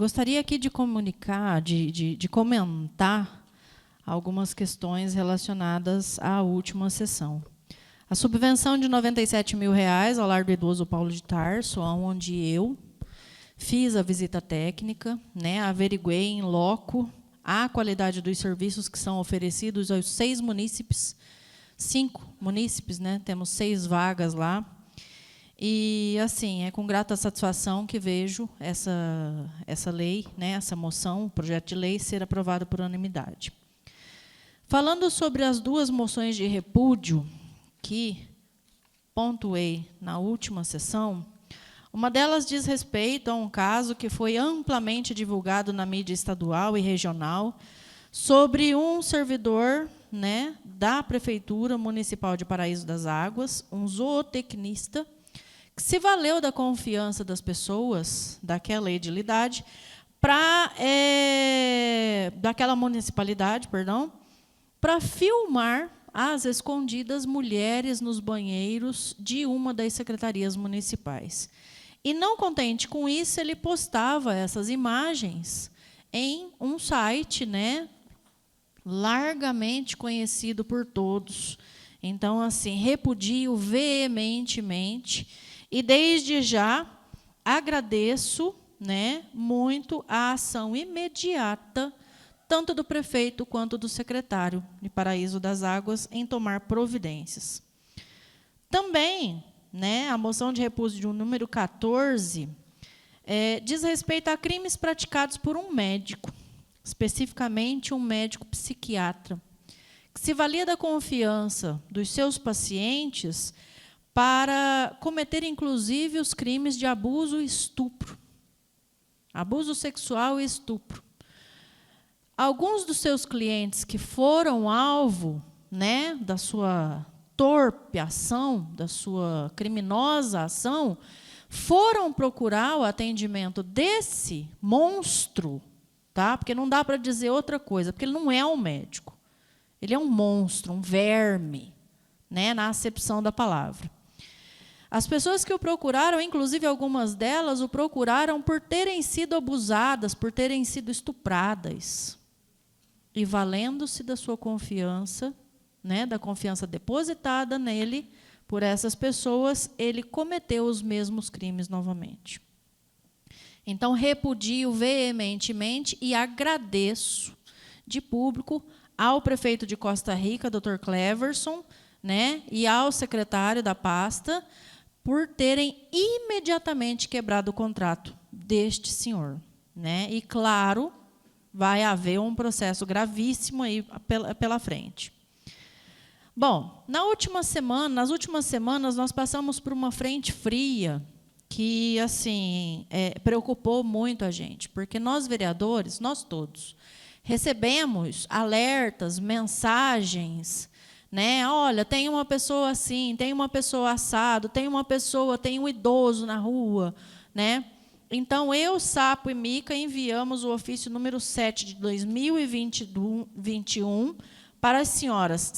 Gostaria aqui de comunicar, de comentar algumas questões relacionadas à última sessão. A subvenção de R$ 97.000 ao Lar do Idoso Paulo de Tarso, onde eu fiz a visita técnica, averiguei em loco a qualidade dos serviços que são oferecidos aos 6 munícipes, 5 munícipes, temos 6 vagas lá. E, assim, é com grata satisfação que vejo essa lei, essa moção, o projeto de lei, ser aprovado por unanimidade. Falando sobre as 2 moções de repúdio que pontuei na última sessão, uma delas diz respeito a um caso que foi amplamente divulgado na mídia estadual e regional sobre um servidor da Prefeitura Municipal de Paraíso das Águas, um zootecnista, que se valeu da confiança das pessoas daquela edilidade, daquela municipalidade, para filmar às escondidas mulheres nos banheiros de uma das secretarias municipais. E, não contente com isso, ele postava essas imagens em um site, largamente conhecido por todos. Então, assim, repudio veementemente. E, desde já, agradeço muito a ação imediata, tanto do prefeito quanto do secretário de Paraíso das Águas, em tomar providências. Também, a moção de repúdio número 14 diz respeito a crimes praticados por um médico, especificamente um médico psiquiatra, que se valia da confiança dos seus pacientes para cometer, inclusive, os crimes de abuso e estupro. Abuso sexual e estupro. Alguns dos seus clientes que foram alvo da sua torpe ação, da sua criminosa ação, foram procurar o atendimento desse monstro, porque não dá para dizer outra coisa, porque ele não é um médico. Ele é um monstro, um verme, na acepção da palavra. As pessoas que o procuraram, inclusive algumas delas, o procuraram por terem sido abusadas, por terem sido estupradas. E, valendo-se da sua confiança, da confiança depositada nele por essas pessoas, ele cometeu os mesmos crimes novamente. Então, repudio veementemente e agradeço de público ao prefeito de Costa Rica, Dr. Cleverson, e ao secretário da pasta, por terem imediatamente quebrado o contrato deste senhor. E, claro, vai haver um processo gravíssimo aí pela frente. Bom, nas últimas semanas, nós passamos por uma frente fria que, assim, preocupou muito a gente, porque nós, vereadores, nós todos, recebemos alertas, mensagens, olha, tem uma pessoa assim, tem uma pessoa assado, tem um idoso na rua, Então, eu, Sapo e Mica enviamos o ofício número 7 de 2021 para as senhoras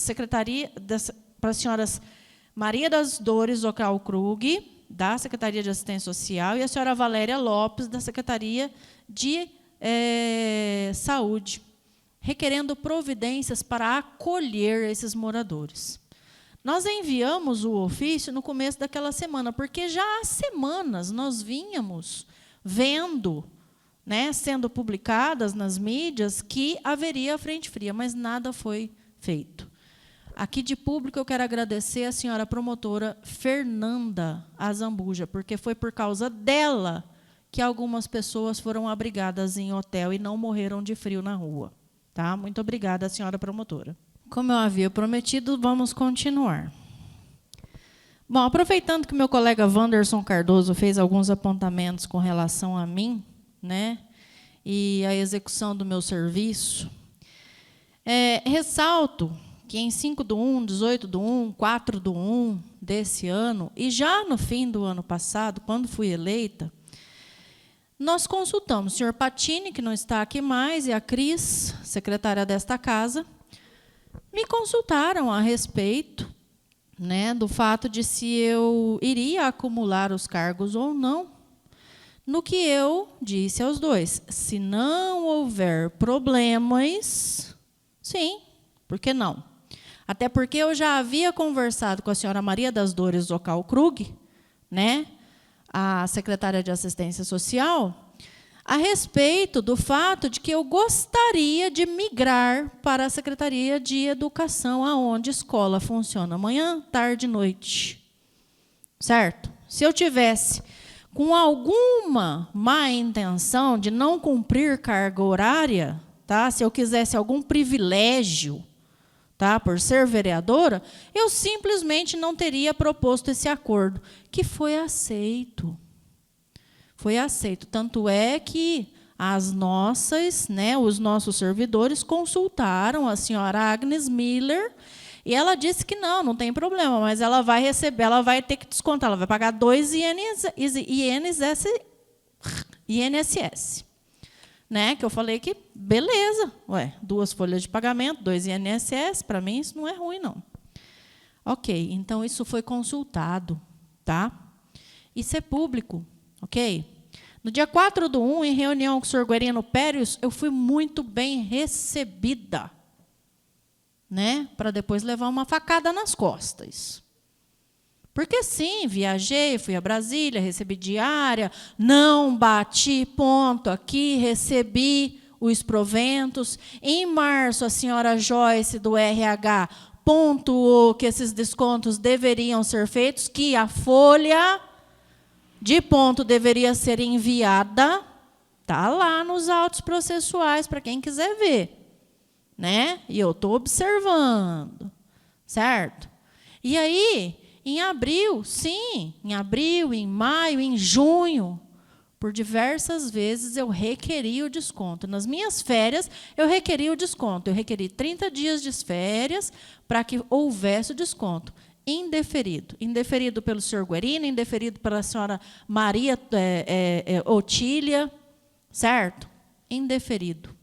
Maria das Dores Ocal Krug, da Secretaria de Assistência Social, e a senhora Valéria Lopes, da Secretaria de Saúde, requerendo providências para acolher esses moradores. Nós enviamos o ofício no começo daquela semana, porque já há semanas nós vínhamos vendo, sendo publicadas nas mídias, que haveria a frente fria, mas nada foi feito. Aqui, de público, eu quero agradecer a senhora promotora Fernanda Azambuja, porque foi por causa dela que algumas pessoas foram abrigadas em hotel e não morreram de frio na rua. Muito obrigada, senhora promotora. Como eu havia prometido, vamos continuar. Bom, aproveitando que meu colega Wanderson Cardoso fez alguns apontamentos com relação a mim, e a execução do meu serviço, ressalto que em 5/1, 18/1, 4/1 desse ano, e já no fim do ano passado, quando fui eleita, nós consultamos o senhor Patini, que não está aqui mais, e a Cris, secretária desta casa, me consultaram a respeito do fato de se eu iria acumular os cargos ou não, no que eu disse aos dois. Se não houver problemas, sim, por que não? Até porque eu já havia conversado com a senhora Maria das Dores Zocal Krug, né, a secretária de Assistência Social, a respeito do fato de que eu gostaria de migrar para a Secretaria de Educação, aonde a escola funciona manhã, tarde e noite. Certo? Se eu tivesse com alguma má intenção de não cumprir carga horária, tá? Se eu quisesse algum privilégio, tá? Por ser vereadora, eu simplesmente não teria proposto esse acordo, que foi aceito. Foi aceito. Tanto é que as nossas, né, os nossos servidores consultaram a senhora Agnes Miller e ela disse que não tem problema, mas ela vai receber, ela vai ter que descontar, ela vai pagar 2 INSS. Né, que eu falei que, beleza, 2 folhas de pagamento, 2 INSS, para mim isso não é ruim, não. Ok, então isso foi consultado, tá? Isso é público, ok? No dia 4/1, em reunião com o senhor Guerino Pérez, eu fui muito bem recebida, né, para depois levar uma facada nas costas. Porque, sim, viajei, fui a Brasília, recebi diária, não bati ponto aqui, recebi os proventos. Em março, a senhora Joyce, do RH, pontuou que esses descontos deveriam ser feitos, que a folha de ponto deveria ser enviada, está lá nos autos processuais, para quem quiser ver. Né? E eu estou observando, certo? E aí, em abril, sim, em abril, em maio, em junho, por diversas vezes eu requeri o desconto. Nas minhas férias, eu requeri o desconto. Eu requeri 30 dias de férias para que houvesse o desconto. Indeferido. Indeferido pelo senhor Guerino, indeferido pela senhora Maria Otília, certo? Indeferido.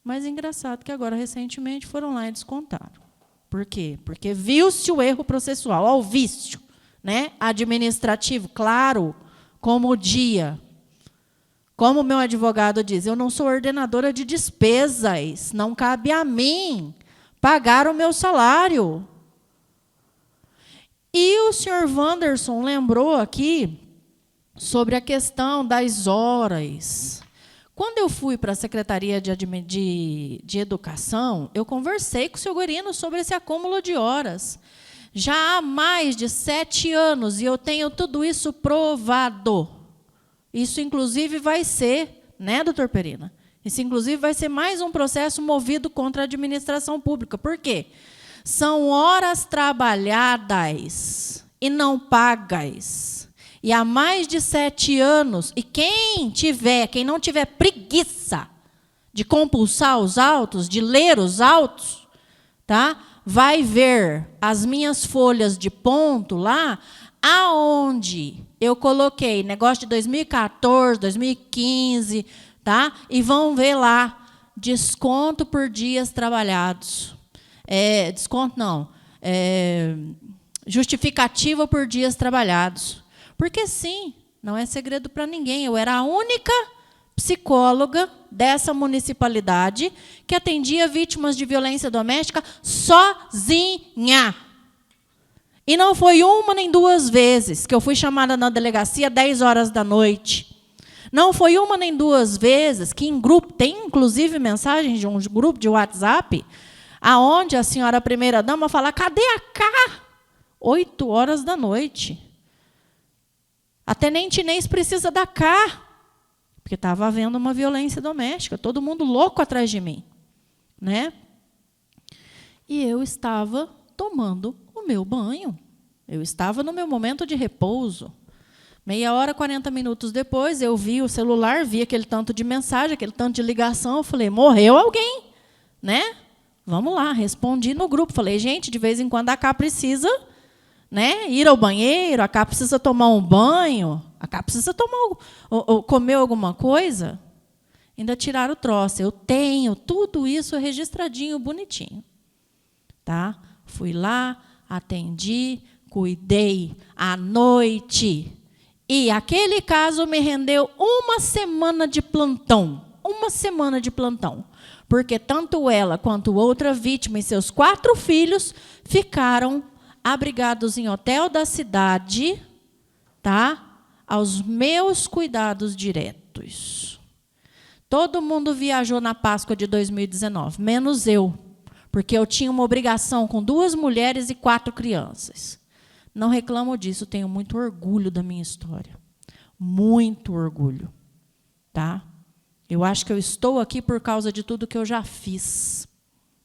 Mas engraçado que agora, recentemente, foram lá e descontaram. Por quê? Porque viu-se o erro processual, ao vício, né, administrativo, claro, como o dia. Como o meu advogado diz, eu não sou ordenadora de despesas, não cabe a mim pagar o meu salário. E o senhor Wanderson lembrou aqui sobre a questão das horas. Quando eu fui para a Secretaria de Educação, eu conversei com o senhor Guerino sobre esse acúmulo de horas. Já há mais de 7 anos, e eu tenho tudo isso provado. Isso, inclusive, vai ser, né, doutor Perina? Isso, inclusive, vai ser mais um processo movido contra a administração pública. Por quê? São horas trabalhadas e não pagas. E há mais de 7 anos, e quem não tiver preguiça de compulsar os autos, de ler os autos, tá? Vai ver as minhas folhas de ponto lá, aonde eu coloquei negócio de 2014, 2015, tá? E vão ver lá, desconto por dias trabalhados. Desconto não, justificativa por dias trabalhados. Porque, sim, não é segredo para ninguém, eu era a única psicóloga dessa municipalidade que atendia vítimas de violência doméstica sozinha. E não foi uma nem 2 vezes que eu fui chamada na delegacia 10 horas da noite. Não foi uma nem 2 vezes que em grupo, tem inclusive mensagens de um grupo de WhatsApp, aonde a senhora primeira-dama fala, cadê a Cá? 8 horas da noite. A tenente Inês precisa da Cá, porque estava havendo uma violência doméstica, todo mundo louco atrás de mim, né? E eu estava tomando o meu banho, eu estava no meu momento de repouso. Meia hora, 40 minutos depois, eu vi o celular, vi aquele tanto de mensagem, aquele tanto de ligação, eu falei, morreu alguém, né? Vamos lá, respondi no grupo, falei, gente, de vez em quando a Cá precisa, né, ir ao banheiro, a Cá precisa tomar um banho, a Cá precisa comer alguma coisa. Ainda tiraram o troço. Eu tenho tudo isso registradinho, bonitinho. Tá? Fui lá, atendi, cuidei à noite. E aquele caso me rendeu 1 semana de plantão. 1 semana de plantão. Porque tanto ela quanto outra vítima e seus 4 filhos ficaram abrigados em hotel da cidade, tá? Aos meus cuidados diretos. Todo mundo viajou na Páscoa de 2019, menos eu, porque eu tinha uma obrigação com 2 mulheres e 4 crianças. Não reclamo disso, tenho muito orgulho da minha história. Muito orgulho, tá? Eu acho que eu estou aqui por causa de tudo que eu já fiz,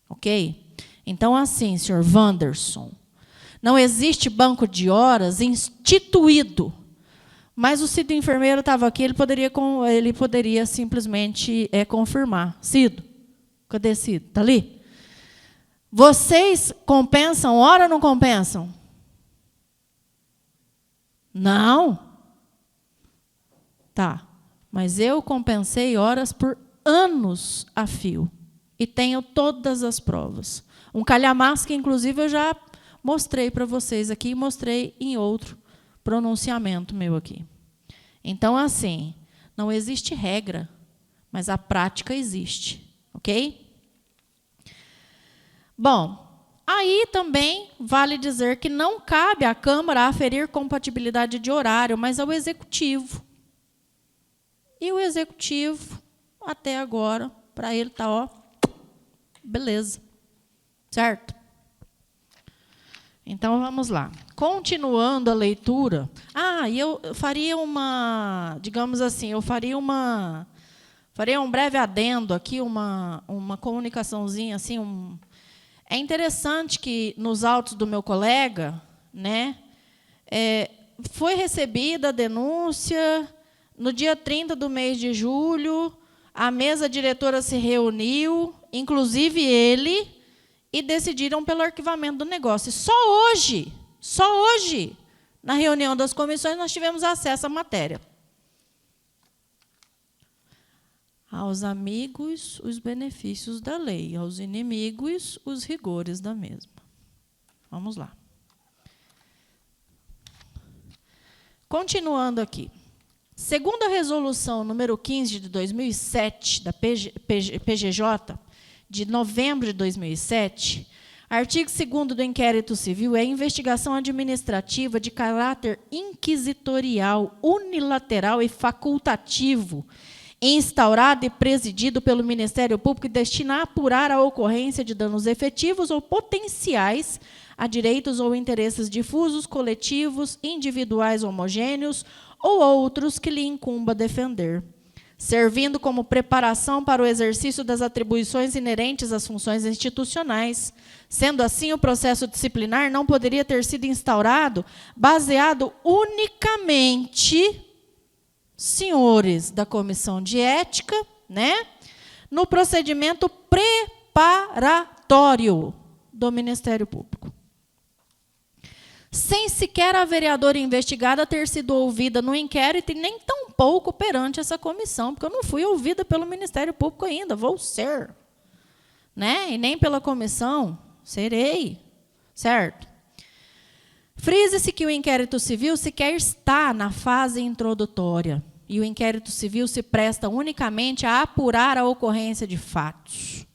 ok? Então, assim, senhor Wanderson, não existe banco de horas instituído. Mas o Cido enfermeiro estava aqui, ele poderia simplesmente confirmar. Cido, cadê Cido? Está ali? Vocês compensam hora ou não compensam? Não. Tá. Mas eu compensei horas por anos a fio. E tenho todas as provas. Um calhamaço que, inclusive, eu já mostrei para vocês aqui e mostrei em outro pronunciamento meu aqui. Então, assim, não existe regra, mas a prática existe, ok? Bom, aí também vale dizer que não cabe à Câmara aferir compatibilidade de horário, mas ao Executivo. E o Executivo, até agora, para ele está, ó, beleza, certo? Então, vamos lá. Continuando a leitura. E eu faria digamos assim, faria um breve adendo aqui, uma comunicaçãozinha, assim, É interessante que, nos autos do meu colega, né, foi recebida a denúncia, no dia 30 do mês de julho, a mesa diretora se reuniu, inclusive ele, e decidiram pelo arquivamento do negócio. E só hoje, na reunião das comissões, nós tivemos acesso à matéria. Aos amigos, os benefícios da lei. Aos inimigos, os rigores da mesma. Vamos lá. Continuando aqui. Segundo a resolução número 15 de 2007, da PGJ, de novembro de 2007, artigo 2º do inquérito civil é a investigação administrativa de caráter inquisitorial, unilateral e facultativo, instaurado e presidido pelo Ministério Público e destina a apurar a ocorrência de danos efetivos ou potenciais a direitos ou interesses difusos, coletivos, individuais homogêneos ou outros que lhe incumba defender, servindo como preparação para o exercício das atribuições inerentes às funções institucionais. Sendo assim, o processo disciplinar não poderia ter sido instaurado baseado unicamente, senhores da Comissão de Ética, né, no procedimento preparatório do Ministério Público. Sem sequer a vereadora investigada ter sido ouvida no inquérito e nem tampouco perante essa comissão, porque eu não fui ouvida pelo Ministério Público ainda, vou ser. Né? E nem pela comissão, serei. Certo? Frise-se que o inquérito civil sequer está na fase introdutória, e o inquérito civil se presta unicamente a apurar a ocorrência de fatos.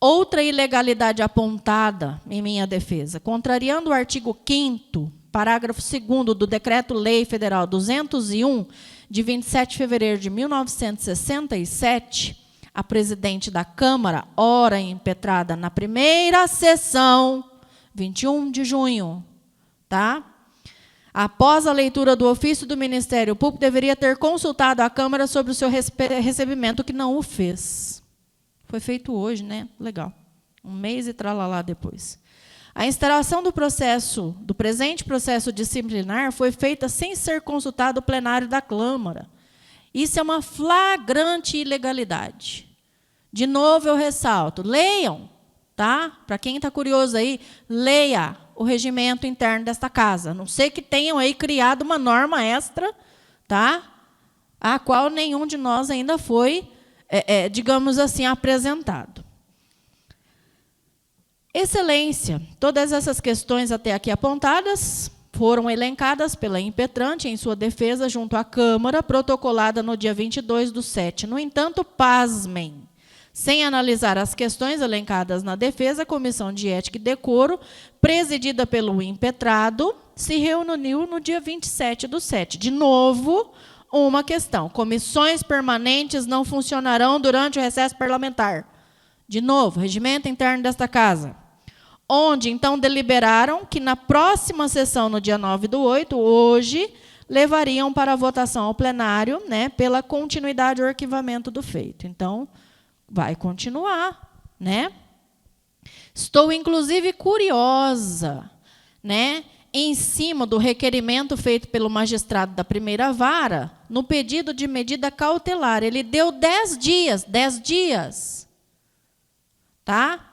Outra ilegalidade apontada em minha defesa, contrariando o artigo 5º, parágrafo 2º do Decreto-Lei Federal 201, de 27 de fevereiro de 1967, a presidente da Câmara, ora impetrada na primeira sessão, 21 de junho, tá? Após a leitura do ofício do Ministério Público, deveria ter consultado a Câmara sobre o seu recebimento, que não o fez. Foi feito hoje, né? Legal. 1 mês e tralalá depois. A instauração do presente processo disciplinar foi feita sem ser consultado o plenário da Câmara. Isso é uma flagrante ilegalidade. De novo, eu ressalto, leiam, tá? Para quem está curioso aí, leia o regimento interno desta casa. Não sei que tenham aí criado uma norma extra, tá? A qual nenhum de nós ainda foi, digamos assim, apresentado. Excelência, todas essas questões até aqui apontadas foram elencadas pela impetrante em sua defesa junto à Câmara, protocolada no dia 22/7. No entanto, pasmem, sem analisar as questões elencadas na defesa, a Comissão de Ética e Decoro, presidida pelo impetrado, se reuniu no dia 27/7. De novo, uma questão. Comissões permanentes não funcionarão durante o recesso parlamentar. De novo, regimento interno desta casa. Onde, então, deliberaram que na próxima sessão, no dia 9/8, hoje, levariam para a votação ao plenário, né, pela continuidade ou arquivamento do feito. Então, vai continuar, né? Estou, inclusive, curiosa, né, em cima do requerimento feito pelo magistrado da primeira vara, no pedido de medida cautelar. Ele deu 10 dias, tá?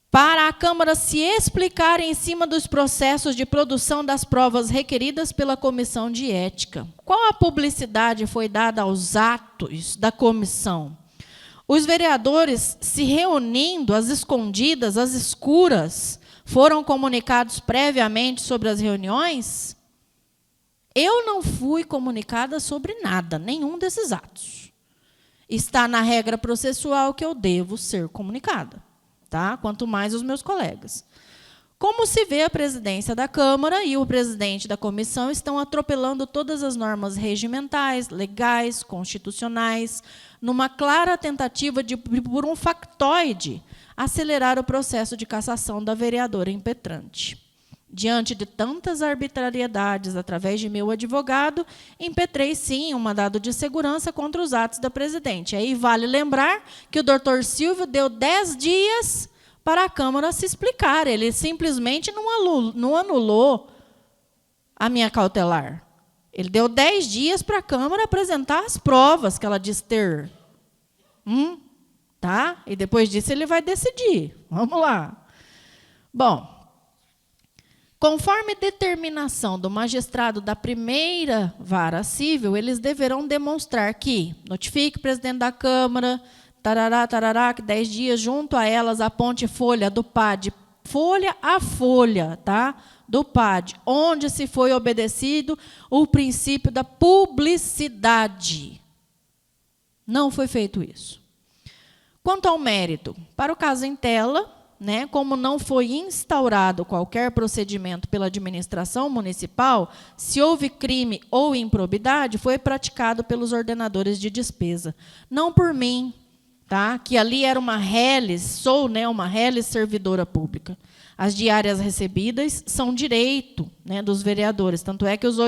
Para a Câmara se explicar em cima dos processos de produção das provas requeridas pela Comissão de Ética. Qual a publicidade foi dada aos atos da comissão? Os vereadores, se reunindo às escondidas, às escuras, foram comunicados previamente sobre as reuniões? Eu não fui comunicada sobre nada, nenhum desses atos. Está na regra processual que eu devo ser comunicada, tá? Quanto mais os meus colegas. Como se vê, a presidência da Câmara e o presidente da comissão estão atropelando todas as normas regimentais, legais, constitucionais, numa clara tentativa de, por um factoide, acelerar o processo de cassação da vereadora impetrante. Diante de tantas arbitrariedades, através de meu advogado, impetrei, sim, um mandado de segurança contra os atos da presidente. Aí vale lembrar que o doutor Silvio deu 10 dias para a Câmara se explicar. Ele simplesmente não anulou a minha cautelar. Ele deu 10 dias para a Câmara apresentar as provas que ela diz ter. Tá? E depois disso ele vai decidir. Vamos lá. Bom, conforme determinação do magistrado da primeira vara civil, eles deverão demonstrar que notifique o presidente da Câmara, tarará, que 10 dias, junto a elas, aponte folha do PAD, folha a folha, tá? Do PAD, onde se foi obedecido o princípio da publicidade. Não foi feito isso. Quanto ao mérito, para o caso em tela, né, como não foi instaurado qualquer procedimento pela administração municipal, se houve crime ou improbidade, foi praticado pelos ordenadores de despesa. Não por mim, tá? Que ali era uma reles, sou, né, uma reles servidora pública. As diárias recebidas são direito, né, dos vereadores, tanto é que os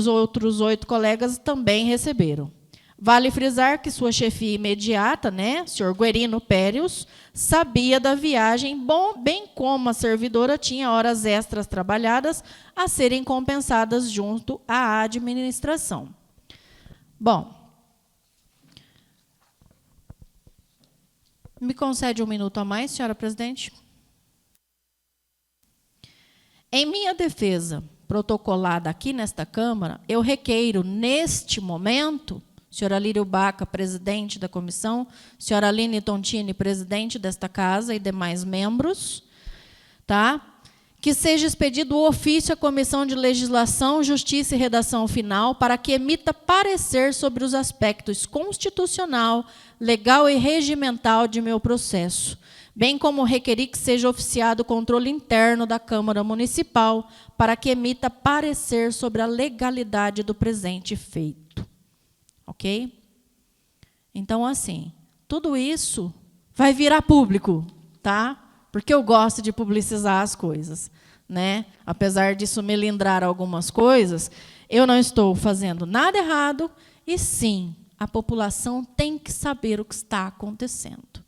outros 8 colegas também receberam. Vale frisar que sua chefia imediata, né, senhor Guerino Périos, sabia da viagem, bem como a servidora tinha horas extras trabalhadas a serem compensadas junto à administração. Bom, me concede 1 minuto a mais, senhora presidente? Em minha defesa protocolada aqui nesta Câmara, eu requeiro, neste momento, senhora Lírio Baca, presidente da comissão, senhora Aline Tontini, presidente desta casa e demais membros, tá? Que seja expedido o ofício à Comissão de Legislação, Justiça e Redação Final para que emita parecer sobre os aspectos constitucional, legal e regimental de meu processo, bem como requerir que seja oficiado o controle interno da Câmara Municipal para que emita parecer sobre a legalidade do presente feito. Ok? Então, assim, tudo isso vai virar público, tá? Porque eu gosto de publicizar as coisas, né? Apesar disso melindrar algumas coisas, eu não estou fazendo nada errado e, sim, a população tem que saber o que está acontecendo.